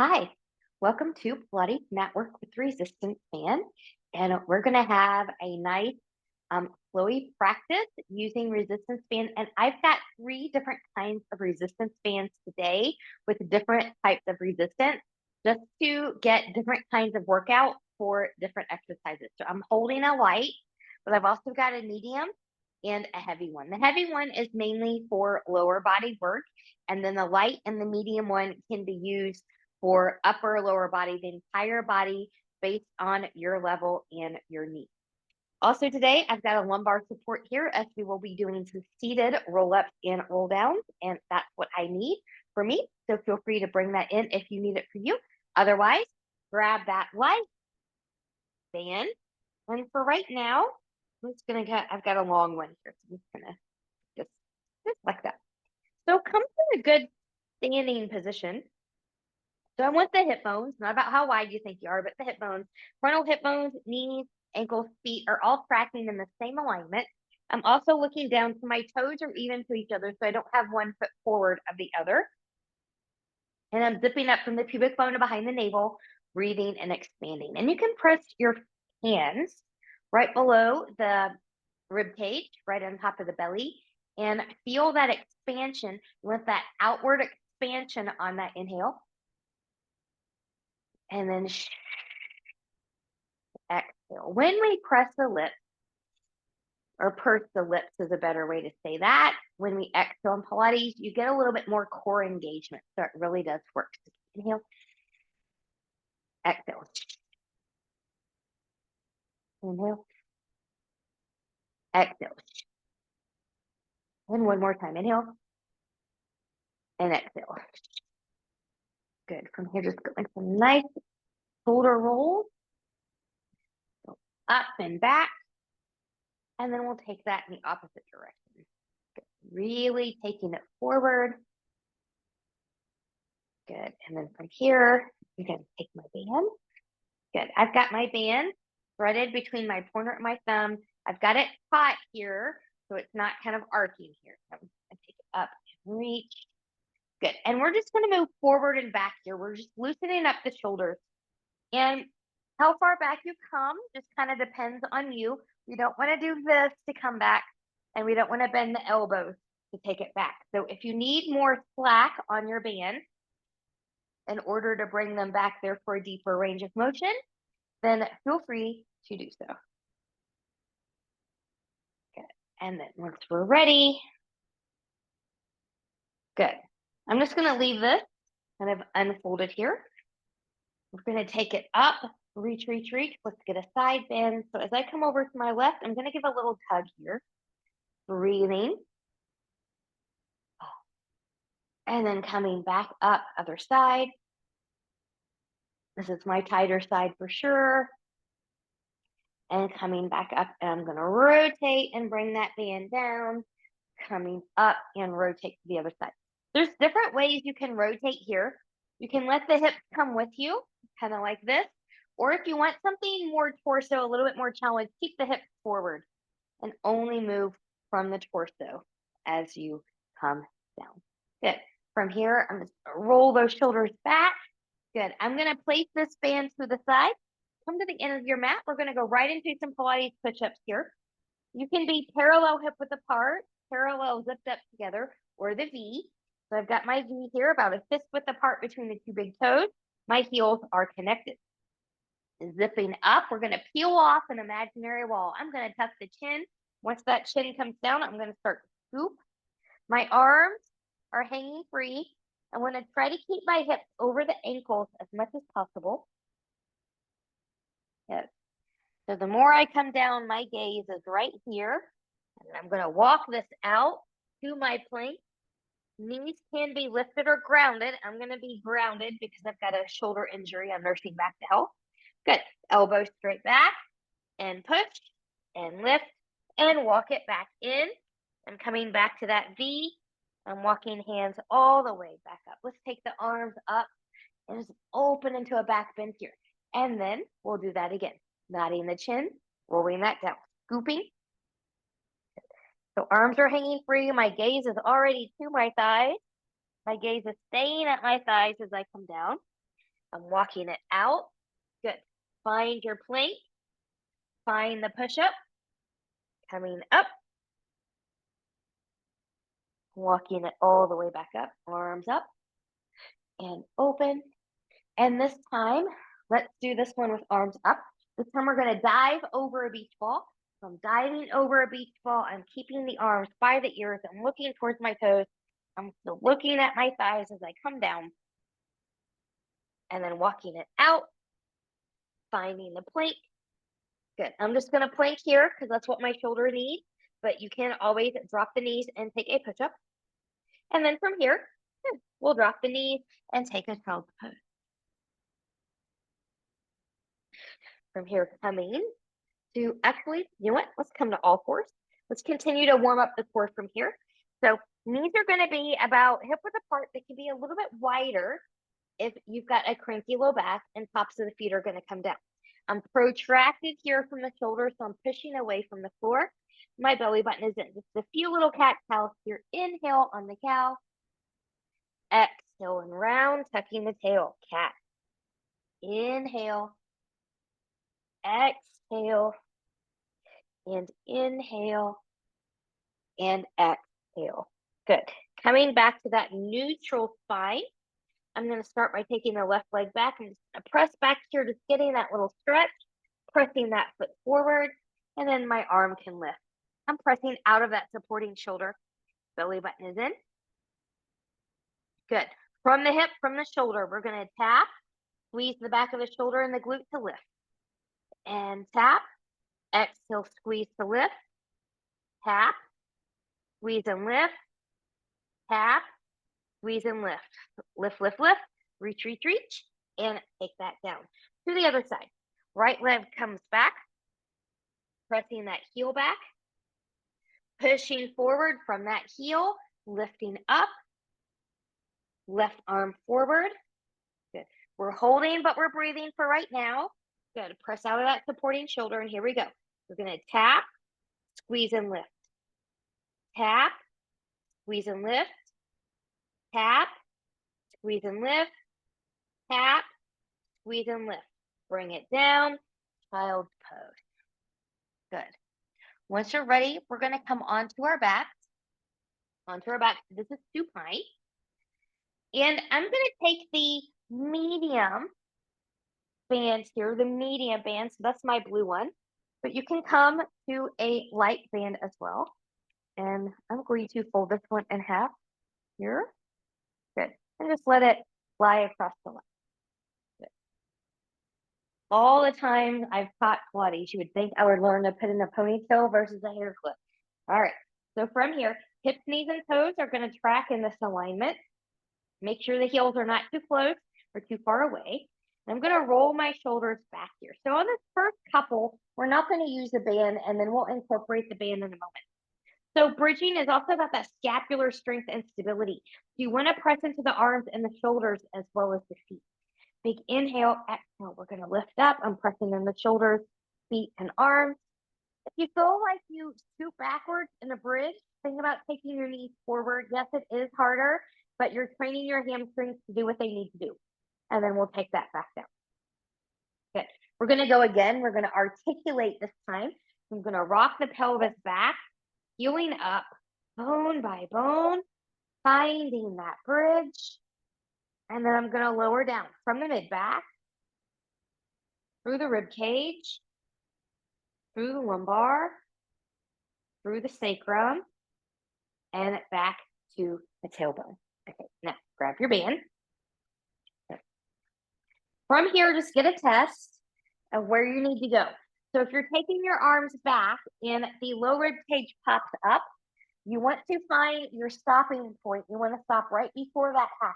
Hi, welcome to Pilates Matwork with Resistance Band. And we're going to have a nice flowy practice using resistance band. And I've got three different kinds of resistance bands today with different types of resistance just to get different kinds of workout for different exercises. So I'm holding a light, but I've also got a medium and a heavy one. The heavy one is mainly for lower body work, and then the light and the medium one can be used for upper or lower body, the entire body based on your level and your needs. Also today, I've got a lumbar support here as we will be doing some seated roll-ups and roll-downs, and that's what I need for me. So feel free to bring that in if you need it for you. Otherwise, grab that light band. And for right now, I've got a long one here. So I'm just gonna just like that. So come to a good standing position. So I want the hip bones, not about how wide you think you are, but the hip bones, frontal hip bones, knees, ankles, feet are all tracking in the same alignment. I'm also looking down so my toes are even to each other so I don't have one foot forward of the other. And I'm zipping up from the pubic bone to behind the navel, breathing and expanding. And you can press your hands right below the rib cage, right on top of the belly, and feel that expansion with that outward expansion on that inhale. And then exhale. When we press the lips, or purse the lips is a better way to say that. When we exhale in Pilates, you get a little bit more core engagement. So it really does work. So inhale, exhale. Inhale, exhale. And one more time. Inhale and exhale. Good. From here, just going some nice shoulder rolls. So up and back. And then we'll take that in the opposite direction. Good. Really taking it forward. Good. And then from here, I'm going to take my band. Good. I've got my band threaded between my pointer and my thumb. I've got it caught here, so it's not kind of arcing here. So I'm going to take it up and reach. Good. And we're just going to move forward and back here. We're just loosening up the shoulders. And how far back you come just kind of depends on you. We don't want to do this to come back, and we don't want to bend the elbows to take it back. So if you need more slack on your band in order to bring them back there for a deeper range of motion, then feel free to do so. Good. And then once we're ready, good. I'm just going to leave this kind of unfolded here. We're going to take it up, reach, reach, reach. Let's get a side bend. So as I come over to my left, I'm going to give a little tug here. Breathing. And then coming back up, other side. This is my tighter side for sure. And coming back up, and I'm going to rotate and bring that band down. Coming up and rotate to the other side. There's different ways you can rotate here. You can let the hips come with you, kind of like this. Or if you want something more torso, a little bit more challenge, keep the hips forward and only move from the torso as you come down. Good. From here, I'm just going to roll those shoulders back. Good. I'm going to place this band to the side. Come to the end of your mat. We're going to go right into some Pilates push-ups here. You can be parallel hip width apart, parallel zipped up together, or the V. So I've got my V here about a fist width apart between the two big toes. My heels are connected. Zipping up, we're going to peel off an imaginary wall. I'm going to tuck the chin. Once that chin comes down, I'm going to start to scoop. My arms are hanging free. I want to try to keep my hips over the ankles as much as possible. Yes. So the more I come down, my gaze is right here. And I'm going to walk this out to my plank. Knees can be lifted or grounded. I'm going to be grounded because I've got a shoulder injury. I'm nursing back to health. Good. Elbows straight back and push and lift and walk it back in. I'm coming back to that V. I'm walking hands all the way back up. Let's take the arms up and just open into a back bend here. And then we'll do that again. Nodding the chin, rolling that down, scooping. So arms are hanging free. My gaze is already to my thighs. My gaze is staying at my thighs as I come down. I'm walking it out. Good. Find your plank. Find the push-up. Coming up. Walking it all the way back up. Arms up. And open. And this time, let's do this one with arms up. This time we're going to dive over a beach ball. So I'm diving over a beach ball. I'm keeping the arms by the ears. I'm looking towards my toes. I'm still looking at my thighs as I come down. And then walking it out. Finding the plank. Good. I'm just going to plank here because that's what my shoulder needs. But you can always drop the knees and take a push-up. And then from here, we'll drop the knees and take a child's pose. From here, coming to actually, you know what? Let's come to all fours. Let's continue to warm up the core from here. So knees are going to be about hip width apart. They can be a little bit wider if you've got a cranky low back, and tops of the feet are going to come down. I'm protracted here from the shoulders, so I'm pushing away from the floor. My belly button is in. Just a few little cat cows here. Inhale on the cow. Exhale and round, tucking the tail. Cat. Inhale. Exhale. And inhale. And exhale. Good. Coming back to that neutral spine. I'm going to start by taking the left leg back. I'm just going to press back here, just getting that little stretch, pressing that foot forward, and then my arm can lift. I'm pressing out of that supporting shoulder. Belly button is in. Good. From the hip, from the shoulder, we're going to tap, squeeze the back of the shoulder and the glute to lift. And tap, exhale, squeeze to lift. Tap, squeeze and lift. Tap, squeeze and lift. Lift, lift, lift. Reach, reach, reach. And take that down. To the other side. Right leg comes back. Pressing that heel back. Pushing forward from that heel. Lifting up. Left arm forward. Good. We're holding, but we're breathing for right now. Good. Press out of that supporting shoulder, and here we go. We're going to tap, squeeze, and lift. Tap, squeeze, and lift. Tap, squeeze, and lift. Tap, squeeze, and lift. Bring it down. Child's pose. Good. Once you're ready, we're going to come onto our backs. Onto our backs. This is supine. And I'm going to take the medium band here, the medium band. So that's my blue one. But you can come to a light band as well. And I'm going to fold this one in half here. Good. And just let it fly across the line. Good. All the time I've taught Pilates, you would think I would learn to put in a ponytail versus a hair clip. All right. So from here, hips, knees, and toes are going to track in this alignment. Make sure the heels are not too close or too far away. I'm going to roll my shoulders back here. So on this first couple, we're not going to use the band, and then we'll incorporate the band in a moment. So bridging is also about that scapular strength and stability. You want to press into the arms and the shoulders as well as the feet. Big inhale, exhale. We're going to lift up. I'm pressing in the shoulders, feet, and arms. If you feel like you scoot backwards in a bridge, think about taking your knees forward. Yes, it is harder, but you're training your hamstrings to do what they need to do. And then we'll take that back down. Good. We're going to go again. We're going to articulate this time. I'm going to rock the pelvis back, heeling up, bone by bone, finding that bridge. And then I'm going to lower down from the mid-back, through the rib cage, through the lumbar, through the sacrum, and back to the tailbone. Okay, now grab your band. From here, just get a test of where you need to go. So if you're taking your arms back and the low rib cage pops up, you want to find your stopping point. You want to stop right before that happens.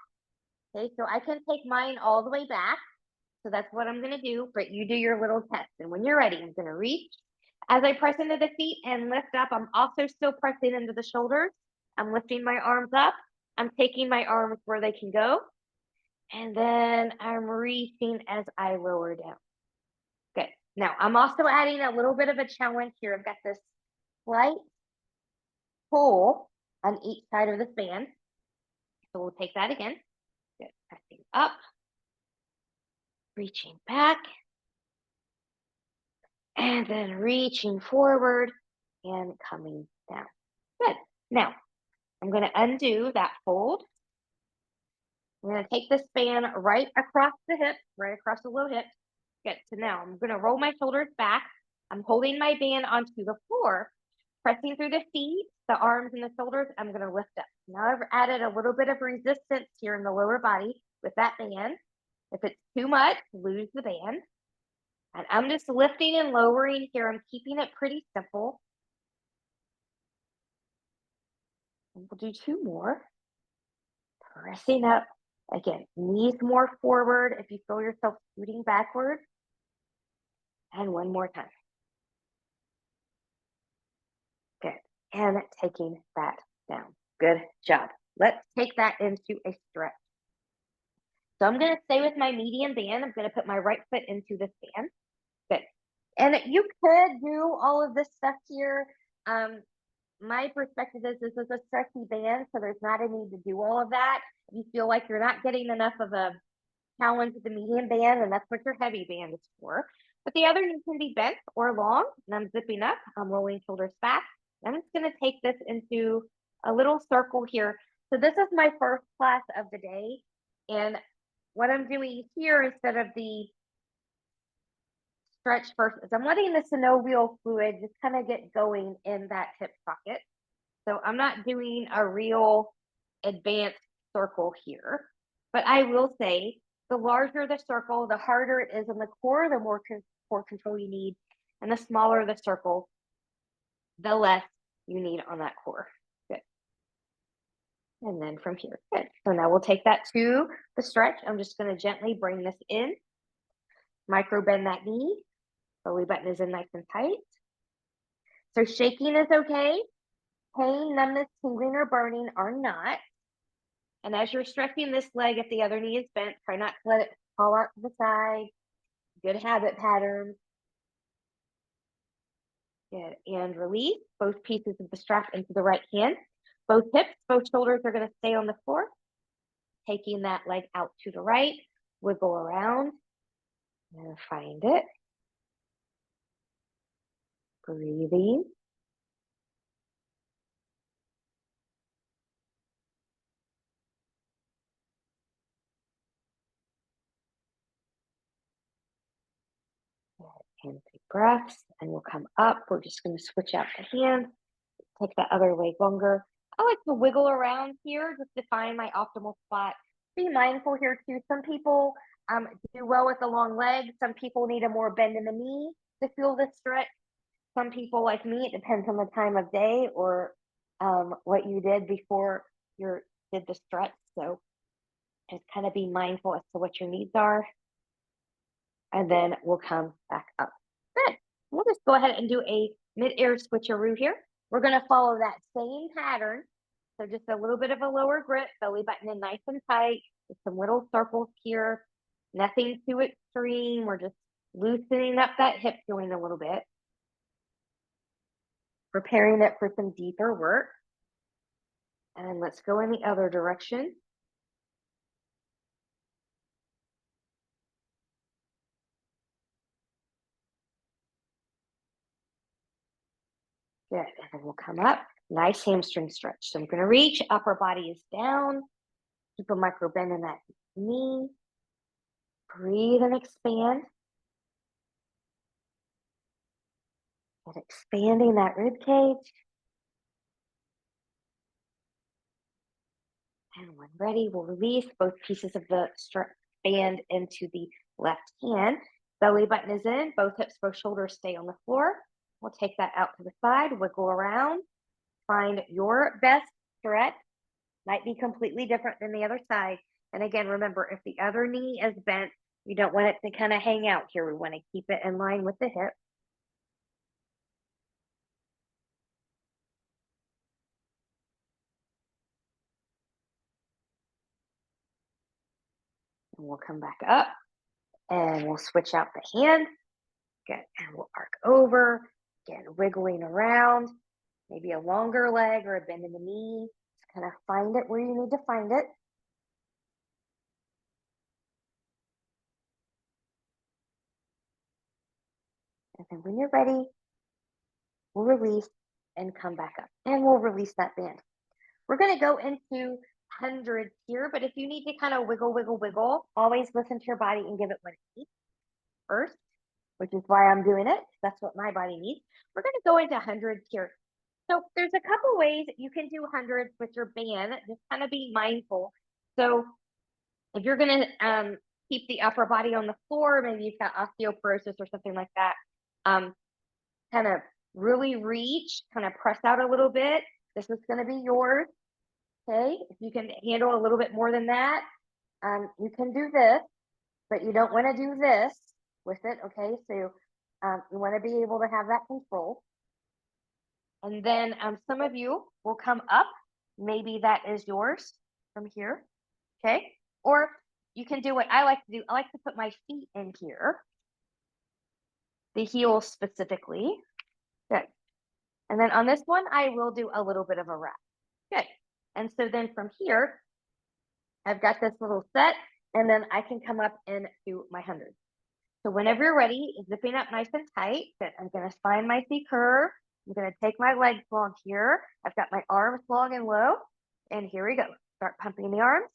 Okay, so I can take mine all the way back. So that's what I'm going to do, but you do your little test. And when you're ready, I'm going to reach. As I press into the feet and lift up, I'm also still pressing into the shoulders. I'm lifting my arms up. I'm taking my arms where they can go. And then I'm reaching as I lower down. Good. Now, I'm also adding a little bit of a challenge here. I've got this slight pull on each side of this band. So we'll take that again. Good. Pressing up reaching back, and then reaching forward and coming down. Good. Now, I'm going to undo that fold. I'm going to take the span right across the hip, right across the low hip. Good. So now I'm going to roll my shoulders back. I'm holding my band onto the floor, pressing through the feet, the arms, and the shoulders. I'm going to lift up. Now I've added a little bit of resistance here in the lower body with that band. If it's too much, lose the band. And I'm just lifting and lowering here. I'm keeping it pretty simple. And we'll do two more. Pressing up. Again, knees more forward if you feel yourself scooting backward. And one more time. Good. And taking that down. Good job. Let's take that into a stretch. So I'm going to stay with my medium band. I'm going to put my right foot into this band. Good. And you could do all of this stuff here. My perspective is this is a stretchy band, so there's not a need to do all of that. If you feel like you're not getting enough of a challenge with the medium band, and that's what your heavy band is for. But the other knee can be bent or long, and I'm zipping up. I'm rolling shoulders back. I'm just going to take this into a little circle here. So this is my first class of the day, and what I'm doing here instead of the stretch first is I'm letting the synovial fluid just kind of get going in that hip socket. So I'm not doing a real advanced circle here, but I will say the larger the circle, the harder it is on the core, the more core control you need. And the smaller the circle, the less you need on that core. Good. And then from here, good. So now we'll take that to the stretch. I'm just going to gently bring this in, micro bend that knee. Belly button is in nice and tight. So shaking is okay. Pain, numbness, tingling, or burning are not. And as you're stretching this leg, if the other knee is bent, try not to let it fall out to the side. Good habit pattern. Good. And release both pieces of the strap into the right hand. Both hips, both shoulders are going to stay on the floor. Taking that leg out to the right. Wiggle around. And find it. Breathing. And big breaths, and we'll come up. We're just going to switch out the hands, take that other leg longer. I like to wiggle around here just to find my optimal spot. Be mindful here too. Some people do well with the long leg. Some people need a more bend in the knee to feel the stretch. Some people like me, it depends on the time of day or what you did before you did the stretch. So just kind of be mindful as to what your needs are. And then we'll come back up. Good. We'll just go ahead and do a mid-air switcheroo here. We're going to follow that same pattern. So just a little bit of a lower grip, belly button in nice and tight, with some little circles here. Nothing too extreme. We're just loosening up that hip joint a little bit. Preparing it for some deeper work. And let's go in the other direction. Good. And then we'll come up. Nice hamstring stretch. So I'm going to reach, upper body is down. Keep a micro bend in that knee. Breathe and expand. And expanding that rib cage. And when ready, we'll release both pieces of the band into the left hand. Belly button is in, both hips, both shoulders stay on the floor. We'll take that out to the side, wiggle around. Find your best stretch. Might be completely different than the other side. And again, remember, if the other knee is bent, you don't want it to kind of hang out here. We want to keep it in line with the hip. And we'll come back up and we'll switch out the hand. Good. And we'll arc over. Again, wiggling around. Maybe a longer leg or a bend in the knee. Just kind of find it where you need to find it. And then when you're ready, we'll release and come back up. And we'll release that band. We're going to go into hundreds here, but if you need to kind of wiggle, wiggle, wiggle, always listen to your body and give it what it needs first, which is why I'm doing it. That's what my body needs. We're going to go into hundreds here. So there's a couple ways you can do hundreds with your band. Just kind of be mindful. So if you're going to keep the upper body on the floor, maybe you've got osteoporosis or something like that, kind of really reach, kind of press out a little bit. This is going to be yours. Okay, if you can handle a little bit more than that, you can do this, but you don't want to do this with it. Okay, so you want to be able to have that control. And then some of you will come up. Maybe that is yours from here. Okay, or you can do what I like to do. I like to put my feet in here, the heels specifically. Good. And then on this one, I will do a little bit of a wrap. Good. And so then from here, I've got this little set, and then I can come up into my hundreds. So whenever you're ready, zipping up nice and tight. Good. I'm going to find my C curve. I'm going to take my legs long here. I've got my arms long and low. And here we go. Start pumping the arms.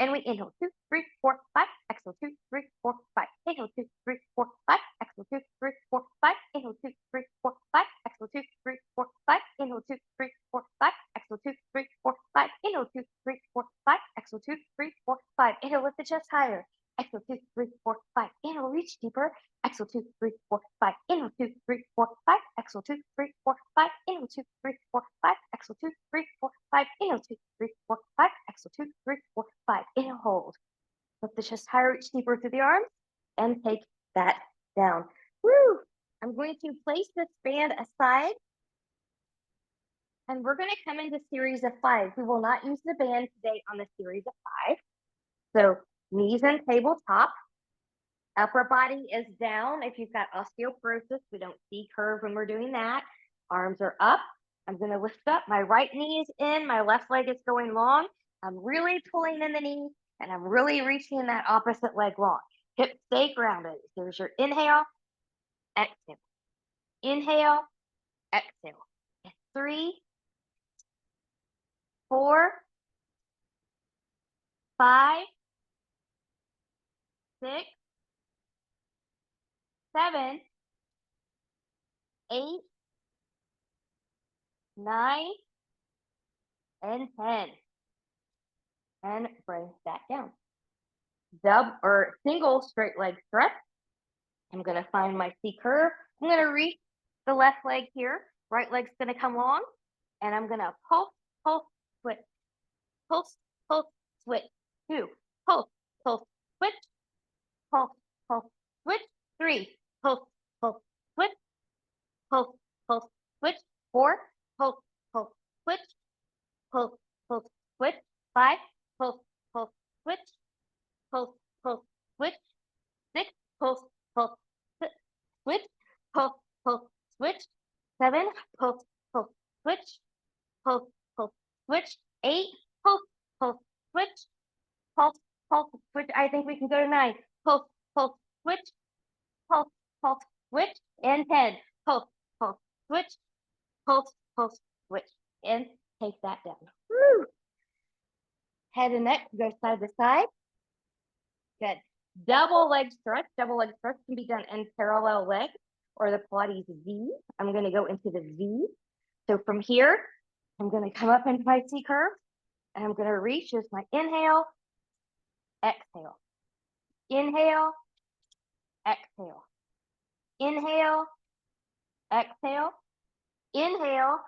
And we inhale 2, 3, 4, 5. Exhale 2, 3, 4, 5. Inhale 2, 3, 4, 5. Exhale 2, 3, 4, 5. Inhale 2, 3, 4, 5. Exhale 2, 3, 4, 5. Inhale 2, 3, 4, 5. Exhale 2, 3, 4, 5. Inhale 2, 3, 4, 5. Exhale 2, 3, 4, 5. Inhale, lift the chest higher. Exhale 2, 3, 4, 5. Inhale, reach deeper. Exhale 2, 3, 4, 5. Inhale 2, 3, 4, 5. Exhale 2, 3, 4, 5. Inhale 2, 3, 4, 5. Exhale 2, 3, 4, 5. Inhale 2, 3, 4, 5. Exhale 2, 3, 4, 5. Inhale, hold. Lift the chest higher, reach deeper through the arms, and take that down. Woo! I'm going to place this band aside, and we're going to come into series of 5. We will not use the band today on the series of 5. So knees and tabletop. Upper body is down. If you've got osteoporosis, we don't see curve when we're doing that. Arms are up. I'm going to lift up. My right knee is in. My left leg is going long. I'm really pulling in the knee, and I'm really reaching that opposite leg long. Hips stay grounded. There's your inhale, exhale. Inhale, exhale. 3, 4, 5, 6, 7, 8, 9, and 10. And bring that down. Double or single straight leg stretch. I'm going to find my C curve. I'm going to reach the left leg here. Right leg's going to come long. And I'm going to pulse, pulse, switch. Pulse, pulse, switch. 2. Pulse, pulse, switch. Pulse, pulse, switch. 3. Pulse, pulse, switch. Pulse, pulse, switch. 4. Pulse, pulse, switch. Pulse, pulse, switch. 5. Pulse, pulse, switch. Pulse, pulse, switch. 6. Pulse, pulse, switch. Pulse, pulse, switch. 7. Pulse, pulse, switch. Pulse, pulse, switch. 8. Pulse, pulse, switch. Pulse, pulse, switch. I think we can go to 9. Pulse, pulse, switch. Pulse, pulse, switch. And 10. Pulse, pulse, switch. Pulse, pulse, switch. And take that down. Woo! Head and neck go side to side. Good. Double leg stretch. Double leg stretch can be done in parallel legs or the Pilates V. I'm going to go into the V. So from here, I'm going to come up into my C curve, and I'm going to reach as my inhale, exhale. Inhale, exhale. Inhale, exhale. Inhale,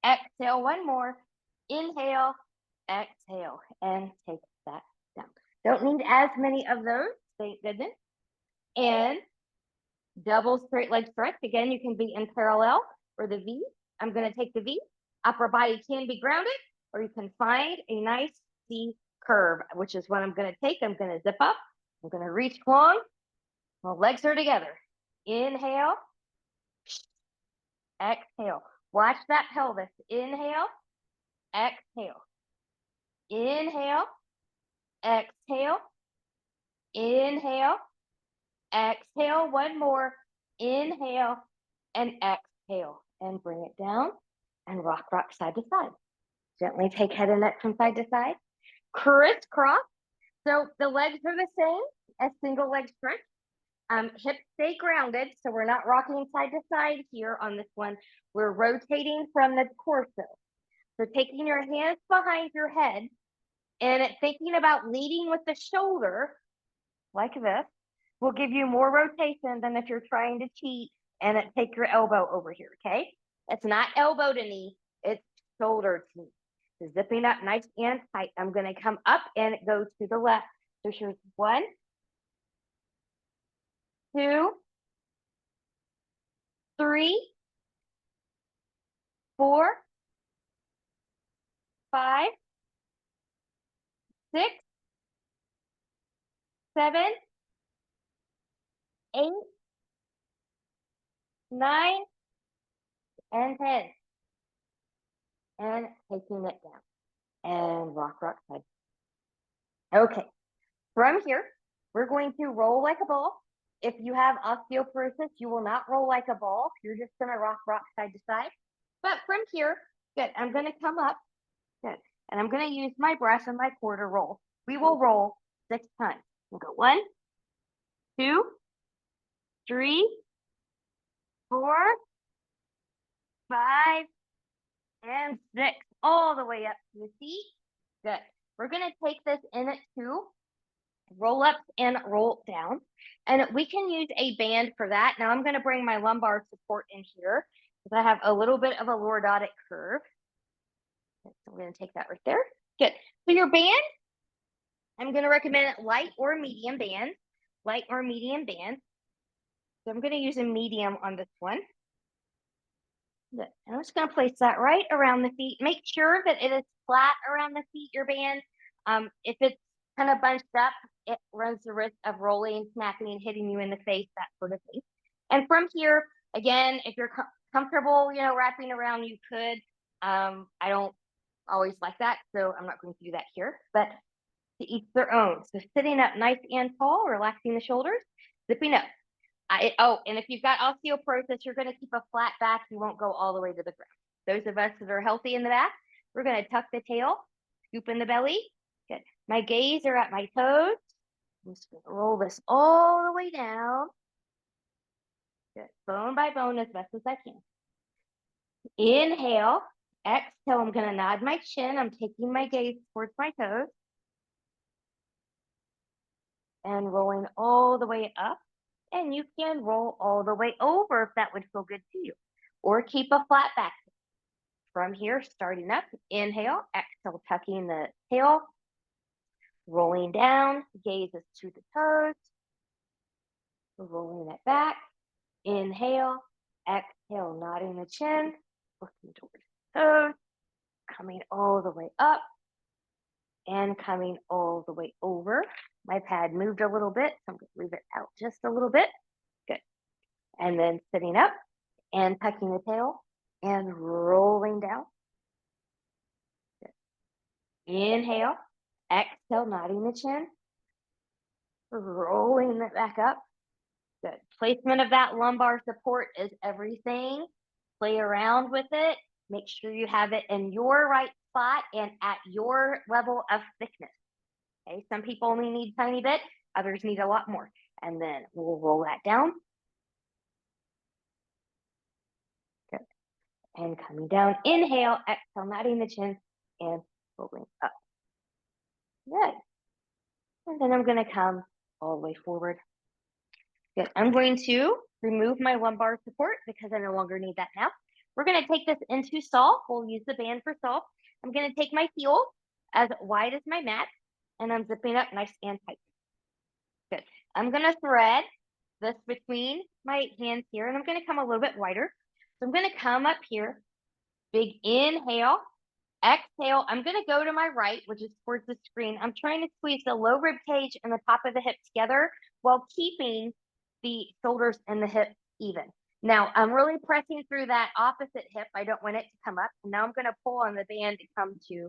exhale. One more. Inhale, exhale, and take that down. Don't need as many of those, thank goodness. And double straight leg stretch. Again, you can be in parallel for the V. I'm going to take the V. Upper body can be grounded, or you can find a nice C curve, which is what I'm going to take. I'm going to zip up. I'm going to reach long. My legs are together. Inhale. Exhale. Watch that pelvis. Inhale. Exhale. Inhale. Exhale. Inhale. Exhale. One more. Inhale and exhale and bring it down and rock, rock side to side. Gently take head and neck from side to side. Crisscross. So the legs are the same as single leg stretch. Hips stay grounded, so we're not rocking side to side here on this one. We're rotating from the torso. So taking your hands behind your head and thinking about leading with the shoulder, like this, will give you more rotation than if you're trying to cheat and take your elbow over here, okay? It's not elbow to knee, it's shoulder to knee. So zipping up nice and tight. I'm gonna come up and go to the left. So here's 1, 2, 3, 4, 5, 6, 7, 8, 9, and 10. And taking it down. And rock, rock, side. Okay. From here, we're going to roll like a ball. If you have osteoporosis, you will not roll like a ball. You're just going to rock, rock side to side. But from here, good. I'm going to come up. Good. And I'm going to use my breath and my core to roll. We will roll 6 times. We'll go 1, 2, 3, 4, 5, and 6. All the way up to the feet. Good. We're going to take this in at 2. Roll up and roll down. And we can use a band for that. Now I'm going to bring my lumbar support in here because I have a little bit of a lordotic curve. So I'm going to take that right there. Good. So your band, I'm going to recommend light or medium band. Light or medium band. So I'm going to use a medium on this one. Good. And I'm just going to place that right around the feet. Make sure that it is flat around the feet, your band. If it's kind of bunched up, it runs the risk of rolling, snapping, and hitting you in the face, that sort of thing. And from here, again, if you're comfortable, wrapping around, you could. I don't always like that, so I'm not going to do that here. But to each their own. So sitting up nice and tall, relaxing the shoulders, zipping up. And if you've got osteoporosis, you're going to keep a flat back. You won't go all the way to the ground. Those of us that are healthy in the back, we're going to tuck the tail, scoop in the belly. Good. My gaze are at my toes. I'm just going to roll this all the way down. Good. Bone by bone as best as I can. Inhale. Exhale. I'm going to nod my chin. I'm taking my gaze towards my toes. And rolling all the way up. And you can roll all the way over if that would feel good to you. Or keep a flat back. From here, starting up, inhale, exhale, tucking the tail, rolling down, gazes to the toes, rolling it back, inhale, exhale, nodding the chin, looking towards the toes, coming all the way up, and coming all the way over. My pad moved a little bit, so I'm going to leave it out just a little bit. Good. And then sitting up and tucking the tail and rolling down. Good. Inhale, exhale, nodding the chin, rolling it back up. Good. Placement of that lumbar support is everything. Play around with it. Make sure you have it in your right spot and at your level of thickness. Okay, some people only need a tiny bit, others need a lot more. And then we'll roll that down. Good. And coming down, inhale, exhale, nodding the chin, and rolling up. Good. And then I'm going to come all the way forward. Good. I'm going to remove my lumbar support because I no longer need that now. We're going to take this into solve. We'll use the band for solve. I'm going to take my heel as wide as my mat, and I'm zipping up nice and tight. Good. I'm going to thread this between my hands here, and I'm going to come a little bit wider. So I'm going to come up here, big inhale, exhale. I'm going to go to my right, which is towards the screen. I'm trying to squeeze the low rib cage and the top of the hip together while keeping the shoulders and the hips even. Now, I'm really pressing through that opposite hip. I don't want it to come up. Now I'm going to pull on the band to come to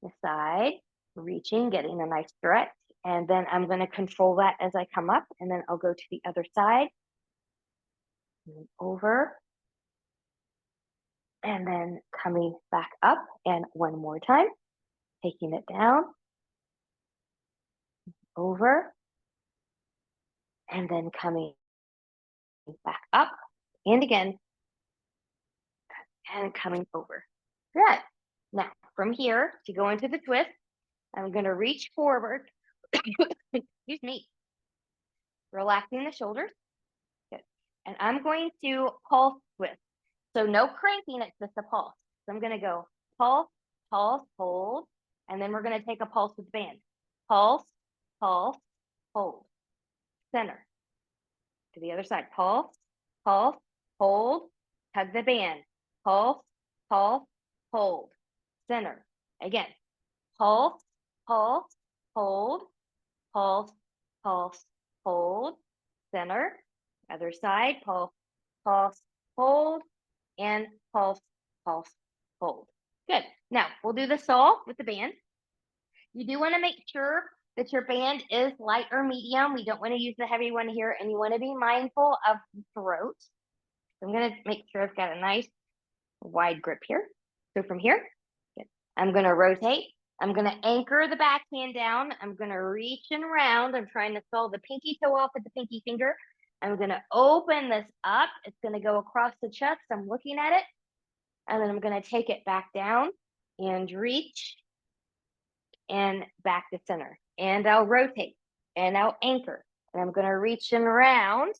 the side, reaching, getting a nice stretch. And then I'm going to control that as I come up, and then I'll go to the other side. and over, and then coming back up, and one more time, taking it down, over, and then coming back up, and again, and coming over. Good. Now, from here, to go into the twist, I'm going to reach forward. Excuse me. Relaxing the shoulders. Good. And I'm going to pulse twist. So no cranking, it's just a pulse. So I'm going to go pulse, pulse, hold, and then we're going to take a pulse with the band. Pulse, pulse, hold. Center. To the other side. Pulse, pulse, hold, tug the band. Pulse, pulse, hold. Center. Again. Pulse, pulse, hold, pulse, pulse, hold. Center. Other side. Pulse, pulse, hold, and pulse, pulse, hold. Good. Now, we'll do the saw with the band. You do want to make sure that your band is light or medium. We don't want to use the heavy one here, and you want to be mindful of the throat. So I'm going to make sure I've got a nice wide grip here. So from here, good. I'm going to rotate. I'm going to anchor the backhand down. I'm going to reach and round. I'm trying to saw the pinky toe off with the pinky finger. I'm going to open this up. It's going to go across the chest. I'm looking at it. And then I'm going to take it back down and reach and back to center. And I'll rotate and I'll anchor. And I'm going to reach and round,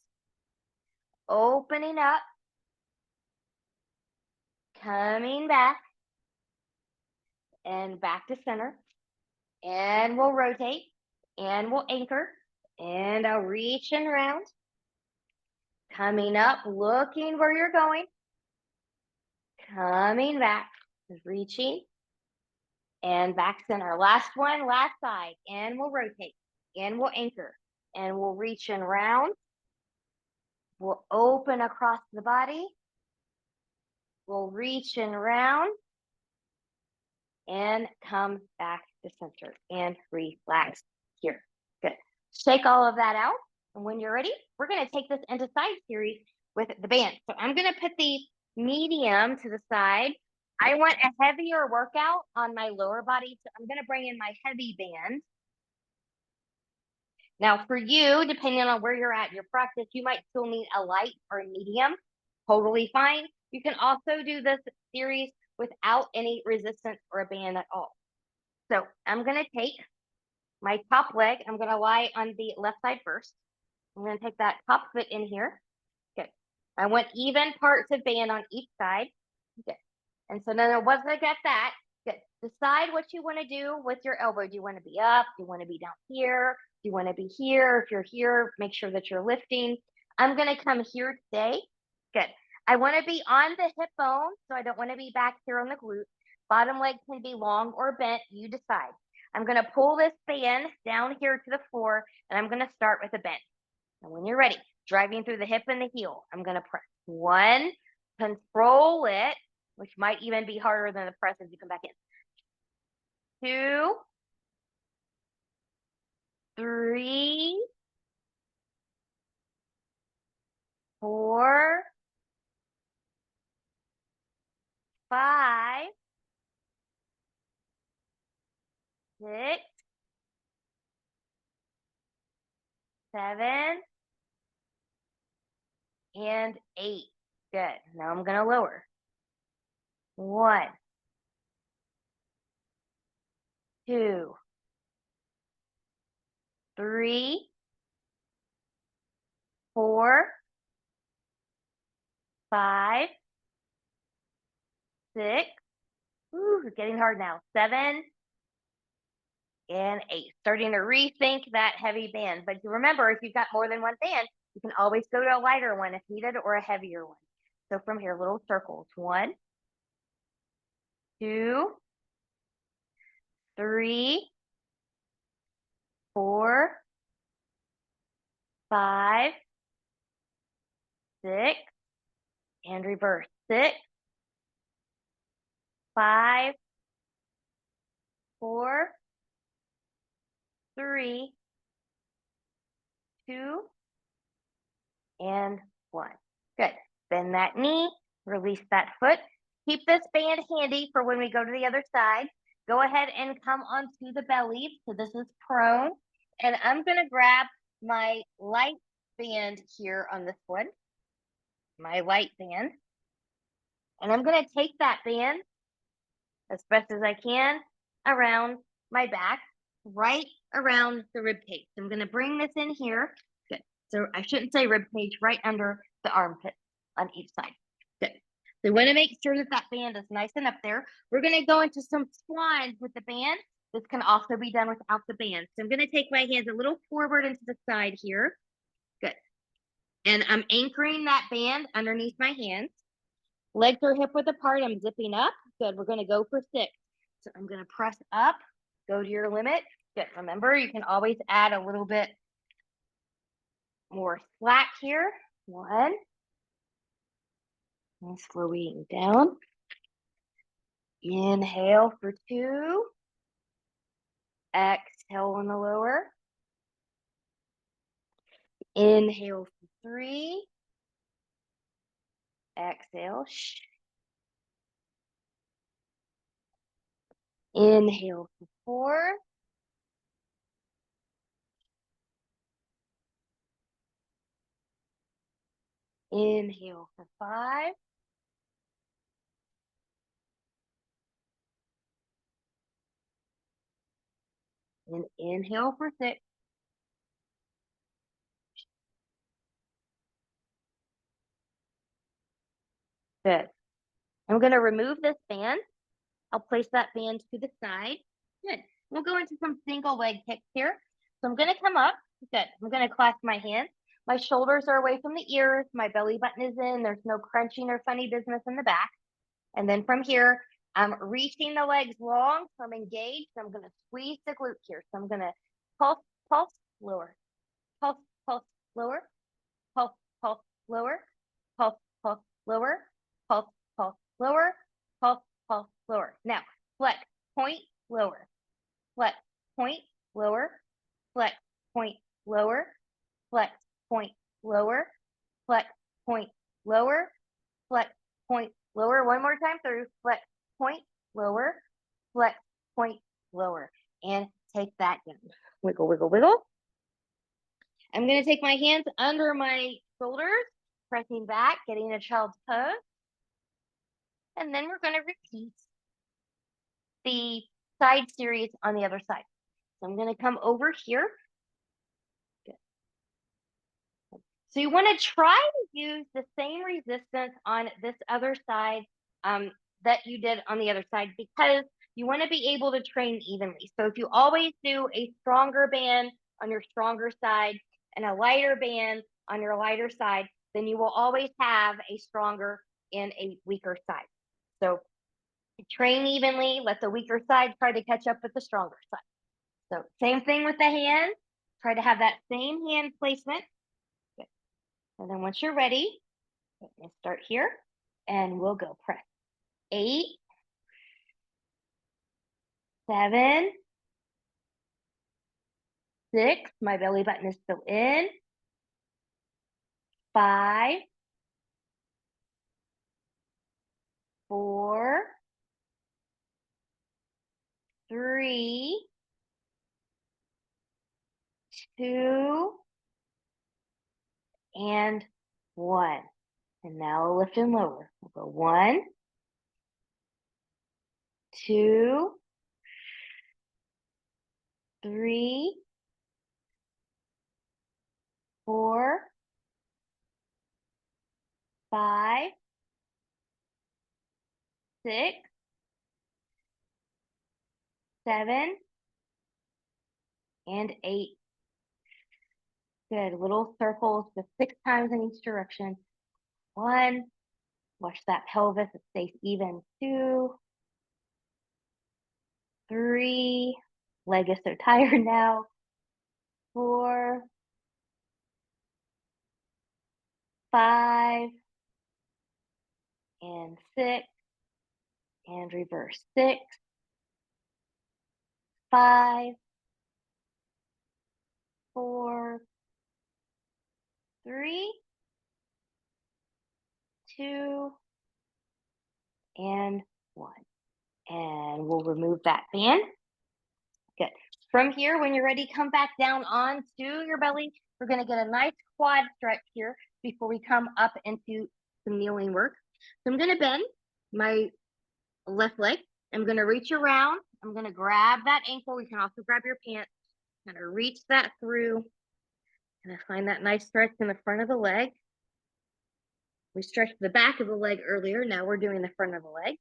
opening up, coming back, and back to center. And we'll rotate and we'll anchor. And I'll reach and round, coming up, looking where you're going, coming back, reaching, and back center. Last one, last side. And we'll rotate and we'll anchor. And we'll reach and round. We'll open across the body. We'll reach and round. And come back to center. And relax here. Good. Shake all of that out. And when you're ready, we're going to take this into side series with the band. So I'm going to put the medium to the side. I want a heavier workout on my lower body. So I'm going to bring in my heavy band. Now, for you, depending on where you're at in your practice, you might still need a light or a medium. Totally fine. You can also do this series without any resistance or a band at all. So I'm going to take my top leg. I'm going to lie on the left side first. I'm going to take that top foot in here. Good. I want even parts of band on each side. Good. And so then once I got that, good. Decide what you want to do with your elbow. Do you want to be up? Do you want to be down here? Do you want to be here? If you're here, make sure that you're lifting. I'm going to come here today. Good. I want to be on the hip bone, so I don't want to be back here on the glute. Bottom leg can be long or bent. You decide. I'm going to pull this band down here to the floor, and I'm going to start with a bend. And when you're ready, driving through the hip and the heel, I'm going to press 1, control it, which might even be harder than the press as you come back in. 2, 3, 4, 5, 6, 7, and 8. Good. Now I'm going to lower. 1, 2, 3, 4, 5, 6. Ooh, it's getting hard now. 7 and 8. Starting to rethink that heavy band. But remember, if you've got more than one band, you can always go to a lighter one if needed or a heavier one. So from here, little circles. 1, 2, 3, 4, 5, 6, and reverse. 6, 5, 4, 3, 2, and 1. Good. Bend that knee, release that foot. Keep this band handy for when we go to the other side. Go ahead and come onto the belly. So this is prone. And I'm going to grab my light band here on this one, my light band. And I'm going to take that band as best as I can around my back, right around the rib cage. So I'm going to bring this in here. Good. So I shouldn't say rib cage, right under the armpit on each side. Good. So we want to make sure that that band is nice and up there. We're going to go into some swans with the band. This can also be done without the band. So I'm going to take my hands a little forward into the side here. Good. And I'm anchoring that band underneath my hands. Legs are hip width apart. I'm zipping up. Good. We're going to go for 6. So I'm going to press up. Go to your limit. Good. Remember, you can always add a little bit more slack here. 1. And slowing down. Inhale for 2. Exhale on the lower. Inhale for 3. Exhale. Inhale for 4. Inhale for 5. And inhale for 6. Good. I'm going to remove this band. I'll place that band to the side. Good. We'll go into some single leg kicks here. So I'm going to come up. Good. I'm going to clasp my hands. My shoulders are away from the ears. My belly button is in. There's no crunching or funny business in the back. And then from here, I'm reaching the legs long. So I'm engaged. I'm going to squeeze the glute here. So I'm going to pulse, pulse, lower. Pulse, pulse, lower. Pulse, pulse, lower. Pulse, pulse, lower. Pulse, pulse, lower. Pulse, pulse, lower. Now, flex, point, lower. Flex, point, lower. Flex, point, lower. Flex, point, lower. Flex, point, lower. Flex, point, lower. One more time through. Flex, point, lower. Flex, point, lower. And take that down. Wiggle, wiggle, wiggle. I'm going to take my hands under my shoulders, pressing back, getting a child's pose. And then we're going to repeat the side series on the other side. So I'm going to come over here. Good. So you want to try to use the same resistance on this other side that you did on the other side, because you want to be able to train evenly. So if you always do a stronger band on your stronger side and a lighter band on your lighter side, then you will always have a stronger and a weaker side. So train evenly, let the weaker side try to catch up with the stronger side. So same thing with the hand. Try to have that same hand placement. Good. And then once you're ready, let's start here and we'll go press. 8, 7, 6. My belly button is still in. 5, 4, 3, 2, and 1. And now I'll lift and lower. We'll go 1, 2, 3, 4, 5, 6, 7, and 8. Good. Little circles, just 6 times in each direction. 1. Watch that pelvis. It stays even. 2, 3. Leg is so tired now. 4, 5, and 6. And reverse. 6, 5, 4, 3, 2, and 1. And we'll remove that band. Good. From here, when you're ready, come back down onto your belly. We're going to get a nice quad stretch here before we come up into some kneeling work. So I'm going to bend my left leg. I'm going to reach around. I'm going to grab that ankle. You can also grab your pants. I'm going to reach that through. And I find that nice stretch in the front of the leg. We stretched the back of the leg earlier. Now we're doing the front of the leg.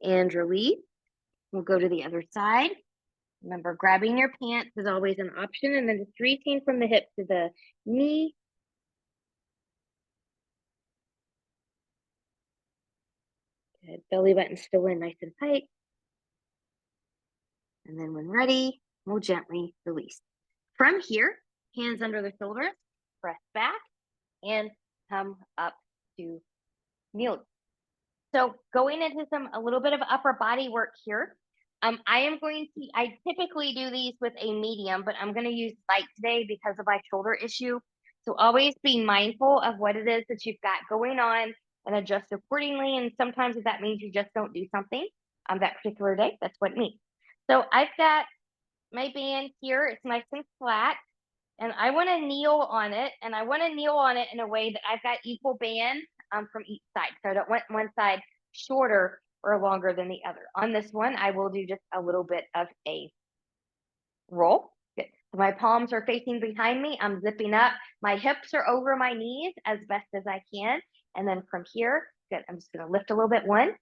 And release. We'll go to the other side. Remember, grabbing your pants is always an option, and then just reaching from the hip to the knee. Good. Belly button still in nice and tight. And then when ready, we'll gently release. From here, hands under the shoulders, press back, and come up to kneel. So going into a little bit of upper body work here. I typically do these with a medium, but I'm going to use light today because of my shoulder issue. So always be mindful of what it is that you've got going on and adjust accordingly. And sometimes if that means you just don't do something on that particular day, that's what it means. So I've got my band here. It's nice and flat. And I want to kneel on it. And I want to kneel on it in a way that I've got equal band from each side. So I don't want one side shorter or longer than the other. On this one, I will do just a little bit of a roll. Good. So my palms are facing behind me. I'm zipping up. My hips are over my knees as best as I can. And then from here, good. I'm just going to lift a little bit. 1,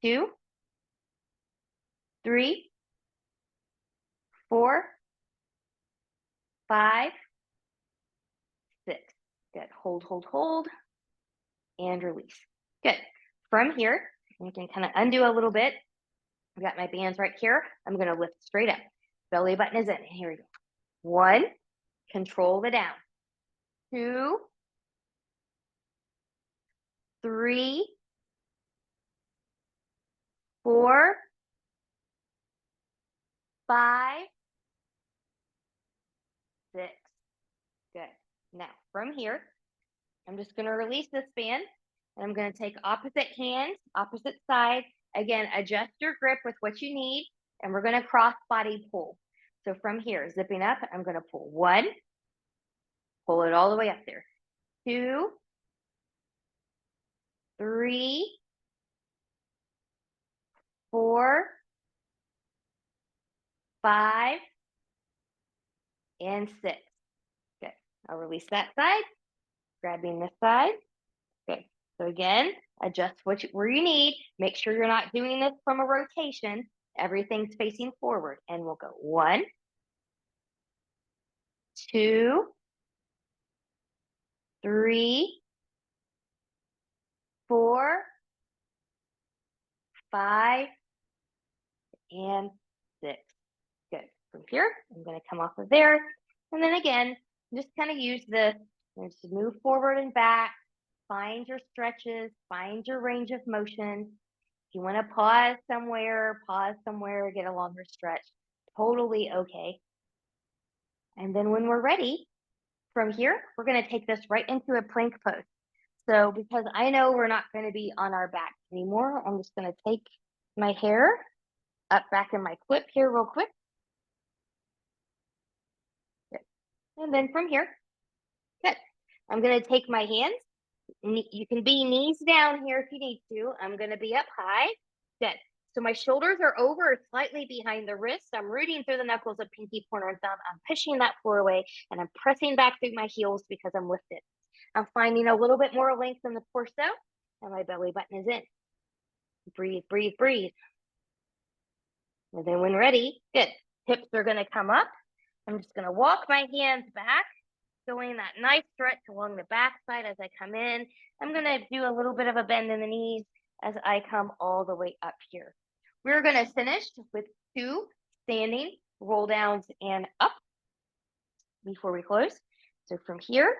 2, 3, 4, 5, 6. Good. Hold, hold, hold. And release. Good. From here, you can kind of undo a little bit. I've got my bands right here. I'm going to lift straight up. Belly button is in. Here we go. 1, control the down. 2, 3, 4, 5, 6. Good. Now, from here, I'm just going to release this band, and I'm going to take opposite hand, opposite side. Again, adjust your grip with what you need, and we're going to cross body pull. So from here, zipping up, I'm going to pull 1, pull it all the way up there. 2, 3, 4, 5, and 6. Good. I'll release that side, grabbing this side. Good. So again, adjust where you need. Make sure you're not doing this from a rotation. Everything's facing forward. And we'll go 1, 2, 3, 4, 5, and 6. Good. From here, I'm going to come off of there. And then again, just kind of use this. Just move forward and back. Find your stretches. Find your range of motion. If you want to pause somewhere, get a longer stretch. Totally okay. And then when we're ready, from here, we're going to take this right into a plank pose. So because I know we're not going to be on our back anymore, I'm just going to take my hair up back in my clip here real quick. Good. And then from here, good. I'm going to take my hands. You can be knees down here if you need to. I'm going to be up high. Good. So my shoulders are over slightly behind the wrist. I'm rooting through the knuckles of pinky, pointer, and thumb. I'm pushing that floor away, and I'm pressing back through my heels because I'm lifted. I'm finding a little bit more length in the torso, and my belly button is in. Breathe, breathe, breathe. And then when ready, good. Hips are going to come up. I'm just going to walk my hands back, showing that nice stretch along the back side as I come in. I'm going to do a little bit of a bend in the knees as I come all the way up here. We're going to finish with 2 standing roll downs and up before we close. So from here,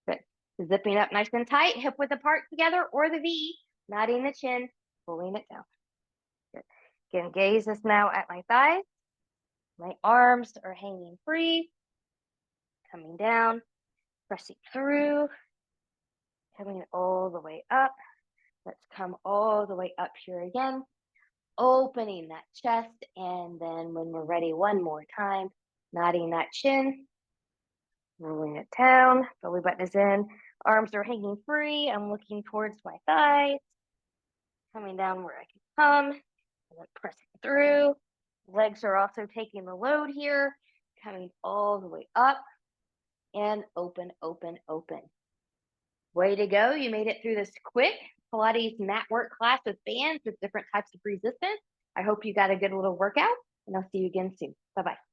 good. Zipping up nice and tight, hip width apart together, or the V, nodding the chin, pulling it down. Good. Again, gaze is now at my thighs. My arms are hanging free, coming down. Pressing through, coming all the way up. Let's come all the way up here again, opening that chest. And then when we're ready, one more time, nodding that chin, rolling it down. Belly button is in. Arms are hanging free. I'm looking towards my thighs, coming down where I can come, and then pressing through. Legs are also taking the load here, coming all the way up and open, open, open. Way to go. You made it through this quick Pilates mat work class with bands with different types of resistance. I hope you got a good little workout, and I'll see you again soon. Bye bye.